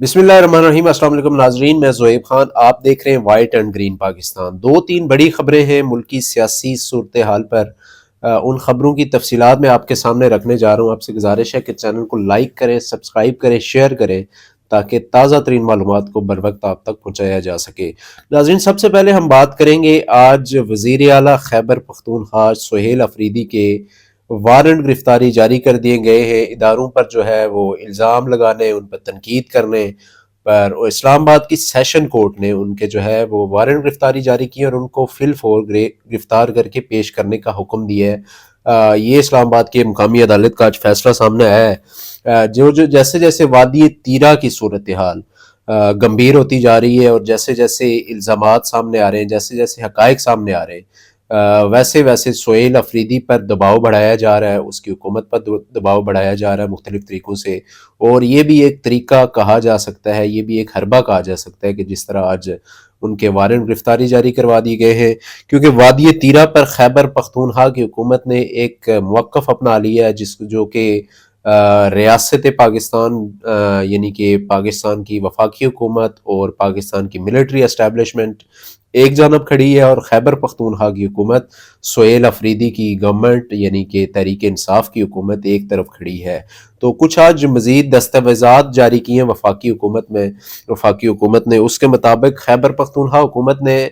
बिस्मिल्लाहिर्रहमानिर्रहीम। अस्सलाम वालेकुम नाजरीन, मैं ज़ोएब खान। आप देख रहे हैं वाइट एंड ग्रीन पाकिस्तान। दो तीन बड़ी खबरें हैं मुल्क की सियासी सूरत हाल पर। उन खबरों की तफसीलात मैं आपके सामने रखने जा रहा हूँ। आपसे गुजारिश है कि चैनल को लाइक करें, सब्सक्राइब करें, शेयर करें, ताकि ताज़ा तरीन मालूमात को बर वक्त आप तक पहुँचाया जा सके। नाजरीन, सबसे पहले हम बात करेंगे आज वज़ीर आला खैबर पख्तूनख्वा सुहेल अफरीदी के वारंट गिरफ्तारी जारी कर दिए गए हैं। इदारों पर जो है वो इल्ज़ाम लगाने, उन पर तनकीद करने पर और इस्लामाबाद की सेशन कोर्ट ने उनके जो है वो वारंट गिरफ्तारी जारी की और उनको फिल फोर गिरफ्तार करके पेश करने का हुक्म दिया है। ये इस्लामाबाद की मुकामी अदालत का आज फैसला सामने आया है। जो जो जैसे जैसे वादी तीरा की सूरत हाल गंभीर होती जा रही है और जैसे जैसे इल्ज़ामात सामने आ रहे हैं, जैसे जैसे हकायक सामने आ रहे हैं, वैसे वैसे सुहेल अफरीदी पर दबाव बढ़ाया जा रहा है, उसकी हुकूमत पर दबाव बढ़ाया जा रहा है मुख्तलिफ तरीक़ों से। और ये भी एक तरीका कहा जा सकता है, ये भी एक हरबा कहा जा सकता है कि जिस तरह आज उनके वारंट गिरफ्तारी जारी करवा दिए गए हैं, क्योंकि वादी तीरा पर खैबर पख्तूनख्वा की हुकूमत ने एक मौक़िफ़ अपना लिया है जो कि रियासत पाकिस्तान यानी कि पाकिस्तान की वफाकी हुकूमत और पाकिस्तान की मिलिट्री एस्टैब्लिशमेंट एक जानब खड़ी है और खैबर पख्तूनख्वा की हुकूमत सुहेल अफरीदी की गवर्नमेंट यानी कि तहरीक इंसाफ की हुकूमत एक तरफ खड़ी है। तो कुछ आज मजीद दस्तावेजात जारी किए हैं वफाकी हुकूमत ने। उसके मुताबिक खैबर पख्तूनख्वा हुकूमत ने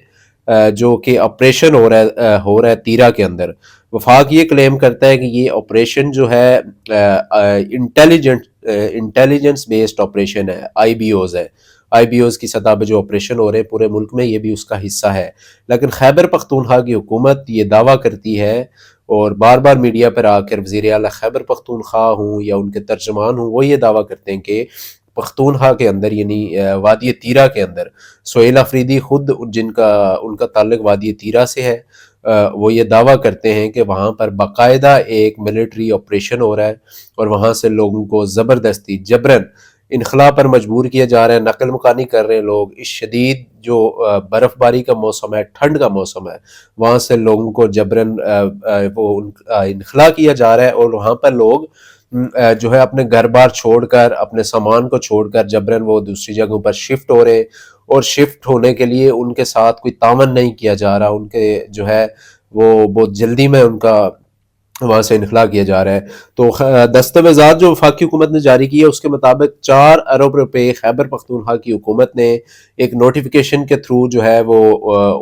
जो कि ऑपरेशन हो रहा है तीरा के अंदर, वफाक ये क्लेम करता है कि ये ऑपरेशन जो है इंटेलिजेंस बेस्ड ऑपरेशन है, आईबीओज है। आईबीओज की सतह पर जो ऑपरेशन हो रहे हैं पूरे मुल्क में, ये भी उसका हिस्सा है। लेकिन खैबर पख्तूनख्वा की हुकूमत ये दावा करती है और बार बार मीडिया पर आकर वज़ीर आला खैबर पख्तूनख्वा हूँ या उनके तर्जमान हूँ, वो ये दावा करते हैं कि पख्तूनख्वा के अंदर यानी वादी तीरा के अंदर सुहेल अफरीदी खुद जिनका उनका ताल्लुक वादी तीरा से है, वो ये दावा करते हैं कि वहाँ पर बाकायदा एक मिलिट्री ऑपरेशन हो रहा है और वहाँ से लोगों को ज़बरदस्ती जबरन इनखला पर मजबूर किया जा रहा है, नकल मुकानी कर रहे हैं लोग। इस शदीद जो बर्फ़बारी का मौसम है, ठंड का मौसम है, वहाँ से लोगों को जबरन इनखला किया जा रहा है और वहाँ पर लोग जो है अपने घर बार छोड़कर, अपने सामान को छोड़कर जबरन वो दूसरी जगहों पर शिफ्ट हो रहे हैं और शिफ्ट होने के लिए उनके साथ कोई तावन नहीं किया जा रहा। उनके जो है वो बहुत जल्दी में उनका वहाँ से इनखला किया जा रहा है। तो दस्तावेजात जो वफाकी हुकूमत ने जारी की है उसके मुताबिक 4 अरब रुपए खैबर पख्तूनख्वा की हुकूमत ने एक नोटिफिकेशन के थ्रू जो है वो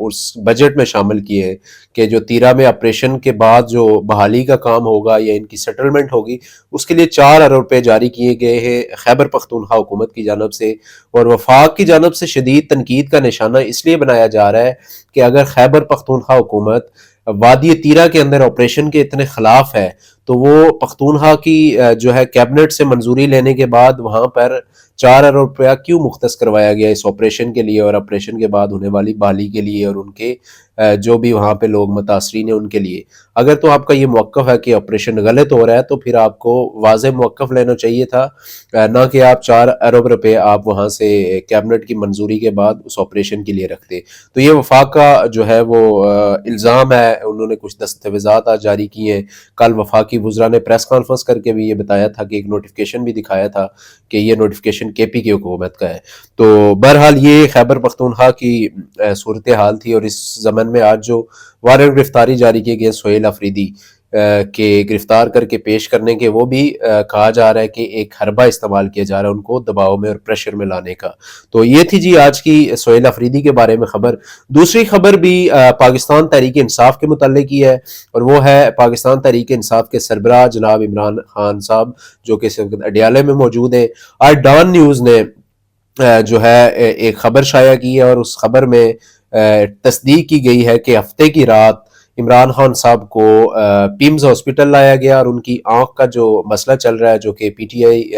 उस बजट में शामिल किए हैं कि जो तीरा में ऑपरेशन के बाद जो बहाली का काम होगा या इनकी सेटलमेंट होगी, उसके लिए 4 अरब रुपए जारी किए गए हैं खैबर पख्तूनख्वा हुकूमत की जानब से। और वफाक की जानब से शदीद तनकीद का निशाना इसलिए बनाया जा रहा है कि अगर खैबर पख्तूनख्वा हुकूमत वादी तीरा के अंदर ऑपरेशन के इतने खिलाफ है, तो वो पख्तूनख्वा की जो है कैबिनेट से मंजूरी लेने के बाद वहाँ पर 4 अरब रुपया क्यों मुख्तस करवाया गया इस ऑपरेशन के लिए और ऑपरेशन के बाद होने वाली बहाली के लिए और उनके जो भी वहाँ पे लोग मुतासरीन हैं उनके लिए। अगर तो आपका ये मौक़िफ़ है कि ऑपरेशन गलत हो रहा है तो फिर आपको वाज़ेह मौक़िफ़ लेना चाहिए था, ना कि आप 4 अरब रुपए आप वहाँ से कैबिनेट की मंजूरी के बाद उस ऑपरेशन के लिए रखते। तो ये वफाक का जो है वो इल्ज़ाम है। उन्होंने कुछ दस्तावेजात आज जारी किए हैं। कल वफाकी वुज़रा ने प्रेस कॉन्फ्रेंस करके भी ये बताया था कि एक नोटिफिकेशन भी दिखाया था कि ये नोटिफिकेशन केपी की हुकूमत का है। तो बहरहाल ये खैबर पख्तूनख्वा की सूरत हाल थी और इस ज़मन में आज जो वारंट गिरफ्तारी जारी किए गए सुहेल अफरीदी के गिरफ्तार करके पेश करने के, वो भी कहा जा रहा है कि एक हरबा इस्तेमाल किया जा रहा है उनको दबाव में और प्रेशर में लाने का। तो ये थी जी आज की सुहेल अफरीदी के बारे में खबर। दूसरी खबर भी पाकिस्तान तहरीक इंसाफ के मुताल्लिक ही है और वो है पाकिस्तान तहरीक इंसाफ के सरबराह जनाब इमरान खान साहब, जो कि इस वक्त अडियाले में मौजूद हैं। आज डॉन न्यूज़ ने जो है एक खबर शाया की है और उस खबर में तस्दीक की गई है कि हफ्ते की रात इमरान खान साहब को पिम्स हॉस्पिटल लाया गया और उनकी आंख का जो मसला चल रहा है, जो कि पीटीआई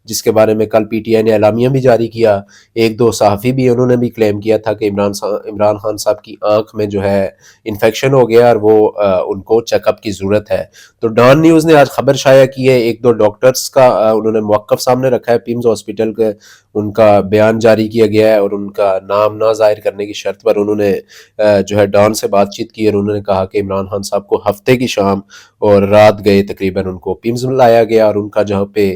जिसके बारे में कल पीटीआई ने एलामिया भी जारी किया, एक दो सहाफ़ी भी उन्होंने भी क्लेम किया था कि इमरान खान साहब की आंख में जो है इन्फेक्शन हो गया और वो उनको चेकअप की ज़रूरत है। तो डॉन न्यूज़ ने आज खबर शाया की है, एक दो डॉक्टर्स का उन्होंने मौक़िफ़ सामने रखा है पिम्स हॉस्पिटल के, उनका बयान जारी किया गया है और उनका नाम ना ज़ाहिर करने की शर्त पर उन्होंने जो है डॉन से बातचीत की और उन्होंने कहा कि इमरान खान साहब को हफ्ते की शाम और रात गए तकरीबन उनको पिम्स में लाया गया और उनका जहाँ पे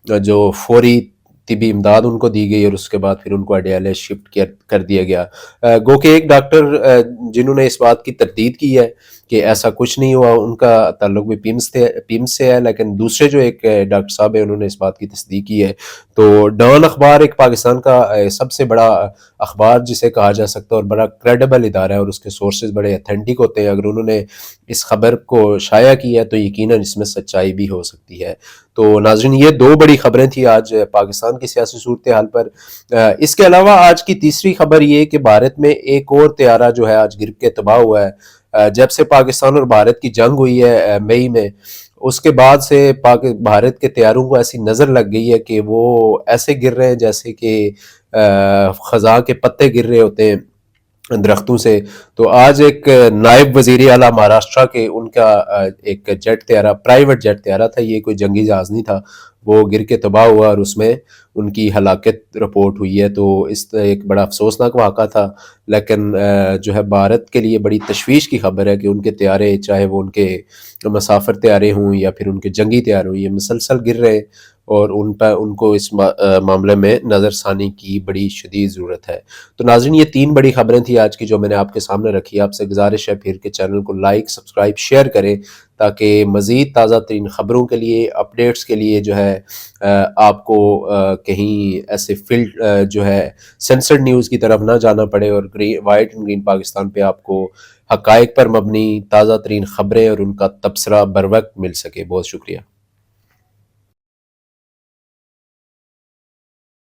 जो फौरी طبی امداد ان کو دی گئی اور اس کے بعد پھر ان کو اڈیالہ شفٹ کر دیا گیا۔ گو کہ ایک ڈاکٹر جنہوں نے اس بات کی تردید کی ہے کہ ایسا کچھ نہیں ہوا، ان کا تعلق بھی پیمز سے ہے، لیکن دوسرے جو ایک ڈاکٹر صاحب ہیں انہوں نے اس بات کی تصدیق کی ہے۔ تو ڈان اخبار ایک پاکستان کا سب سے بڑا اخبار جسے کہا جا سکتا ہے اور بڑا کریڈیبل ادارہ ہے، اور اس کے سورسز بڑے اتھینٹک ہوتے ہیں۔ اگر انہوں نے اس خبر کو شائع کیا ہے تو یقیناً اس میں سچائی بھی ہو سکتی ہے۔ تو ناظرین، یہ دو بڑی خبریں تھیں آج پاکستان کی سیاسی صورتحال پر۔ اس کے علاوہ آج کی تیسری خبر یہ کہ بھارت میں ایک اور طیارہ جو ہے آج گر کے تباہ ہوا ہے۔ جب سے پاکستان اور بھارت کی جنگ ہوئی ہے مئی میں، اس کے بعد سے بھارت کے طیاروں کو ایسی نظر لگ گئی ہے کہ وہ ایسے گر رہے ہیں جیسے کہ خزاں کے پتے گر رہے ہوتے ہیں درختوں سے۔ تو آج ایک نائب وزیر اعلیٰ مہاراشٹرا کے، ان کا ایک جیٹ طیارہ، پرائیویٹ جیٹ طیارہ تھا، یہ کوئی جنگی جہاز نہیں تھا، وہ گر کے تباہ ہوا اور اس میں ان کی ہلاکت رپورٹ ہوئی ہے۔ تو اس ایک بڑا افسوسناک واقعہ تھا، لیکن جو ہے بھارت کے لیے بڑی تشویش کی خبر ہے کہ ان کے طیارے، چاہے وہ ان کے مسافر طیارے ہوں یا پھر ان کے جنگی طیارے ہوں، یہ مسلسل گر رہے ہیں، اور ان کو اس معاملے میں نظر ثانی کی بڑی شدید ضرورت ہے۔ تو ناظرین، یہ تین بڑی خبریں تھیں آج کی جو میں نے آپ کے سامنے رکھی۔ آپ سے گزارش ہے پھر کہ چینل کو لائک، سبسکرائب، شیئر کریں تاکہ مزید تازہ ترین خبروں کے لیے، اپڈیٹس کے لیے جو ہے آپ کو کہیں ایسے جو ہے سینسرڈ نیوز کی طرف نہ جانا پڑے، اور وائٹ اینڈ گرین پاکستان پہ آپ کو حقائق پر مبنی تازہ ترین خبریں اور ان کا تبصرہ بر وقت مل سکے۔ بہت شکریہ۔